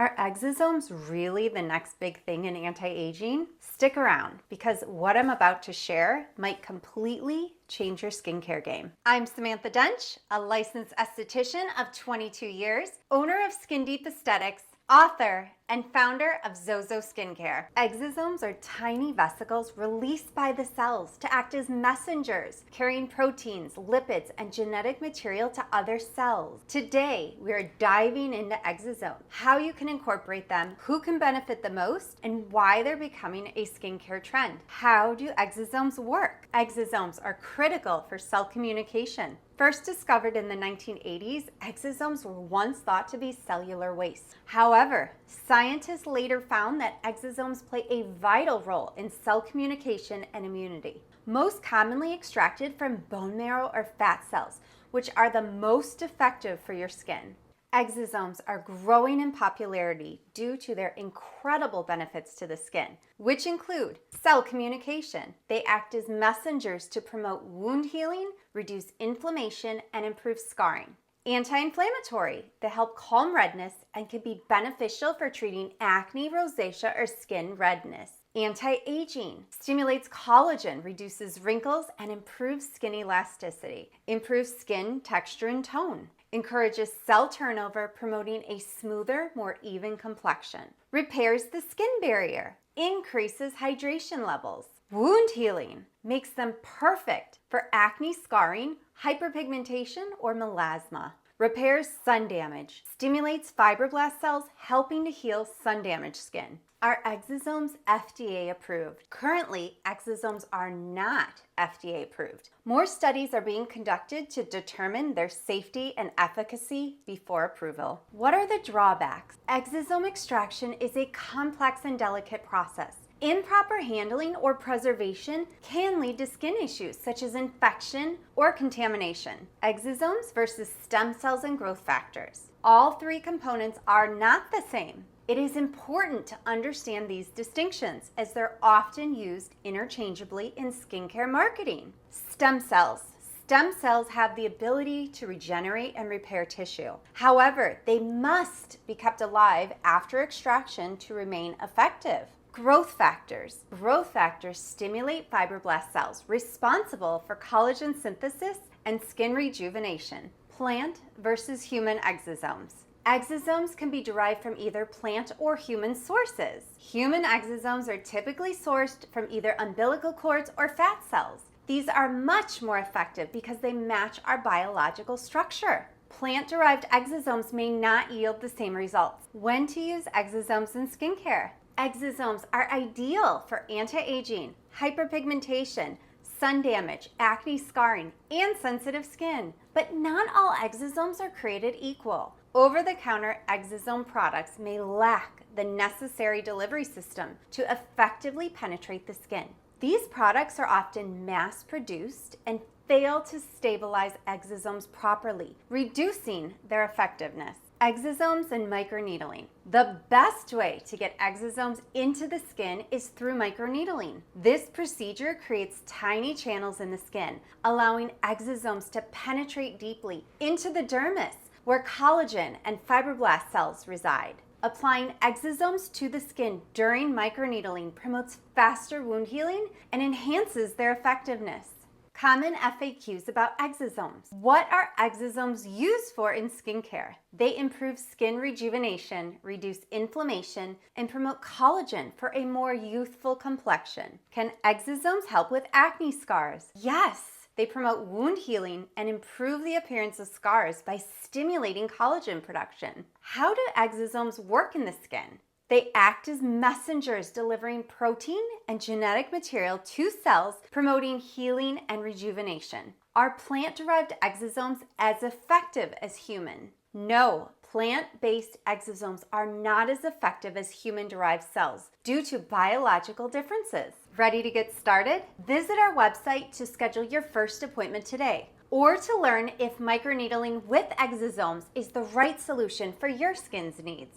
Are exosomes really the next big thing in anti-aging? Stick around because what I'm about to share might completely change your skincare game. I'm Samantha Dench, a licensed esthetician of 22 years, owner of Skin Deep Aesthetics, author, and founder of Zozo Skincare. Exosomes are tiny vesicles released by the cells to act as messengers, carrying proteins, lipids, and genetic material to other cells. Today, we are diving into exosomes, how you can incorporate them, who can benefit the most, and why they're becoming a skincare trend. How do exosomes work? Exosomes are critical for cell communication. First discovered in the 1980s, exosomes were once thought to be cellular waste. However, scientists later found that exosomes play a vital role in cell communication and immunity. Most commonly extracted from bone marrow or fat cells, which are the most effective for your skin. Exosomes are growing in popularity due to their incredible benefits to the skin, which include cell communication. They act as messengers to promote wound healing, reduce inflammation, and improve scarring. Anti-inflammatory. They help calm redness and can be beneficial for treating acne, rosacea, or skin redness. Anti-aging. Stimulates collagen, reduces wrinkles, and improves skin elasticity. Improves skin texture and tone. Encourages cell turnover, promoting a smoother, more even complexion. Repairs the skin barrier. Increases hydration levels. Wound healing. Makes them perfect for acne scarring, hyperpigmentation, or melasma. Repairs sun damage. Stimulates fibroblast cells, helping to heal sun-damaged skin. Are exosomes FDA approved? Currently, exosomes are not FDA approved. More studies are being conducted to determine their safety and efficacy before approval. What are the drawbacks? Exosome extraction is a complex and delicate process. Improper handling or preservation can lead to skin issues such as infection or contamination. Exosomes versus stem cells and growth factors. All three components are not the same. It is important to understand these distinctions as they're often used interchangeably in skincare marketing. Stem cells. Stem cells have the ability to regenerate and repair tissue. However, they must be kept alive after extraction to remain effective. Growth factors. Growth factors stimulate fibroblast cells responsible for collagen synthesis and skin rejuvenation. Plant versus human exosomes. Exosomes can be derived from either plant or human sources. Human exosomes are typically sourced from either umbilical cords or fat cells. These are much more effective because they match our biological structure. Plant-derived exosomes may not yield the same results. When to use exosomes in skincare? Exosomes are ideal for anti-aging, hyperpigmentation, sun damage, acne scarring, and sensitive skin. But not all exosomes are created equal. Over-the-counter exosome products may lack the necessary delivery system to effectively penetrate the skin. These products are often mass-produced and fail to stabilize exosomes properly, reducing their effectiveness. Exosomes and microneedling. The best way to get exosomes into the skin is through microneedling. This procedure creates tiny channels in the skin, allowing exosomes to penetrate deeply into the dermis, where collagen and fibroblast cells reside. Applying exosomes to the skin during microneedling promotes faster wound healing and enhances their effectiveness. Common FAQs about exosomes. What are exosomes used for in skincare? They improve skin rejuvenation, reduce inflammation, and promote collagen for a more youthful complexion. Can exosomes help with acne scars? Yes. They promote wound healing and improve the appearance of scars by stimulating collagen production. How do exosomes work in the skin? They act as messengers delivering protein and genetic material to cells, promoting healing and rejuvenation. Are plant-derived exosomes as effective as human? No, plant-based exosomes are not as effective as human-derived cells due to biological differences. Ready to get started? Visit our website to schedule your first appointment today, or to learn if microneedling with exosomes is the right solution for your skin's needs.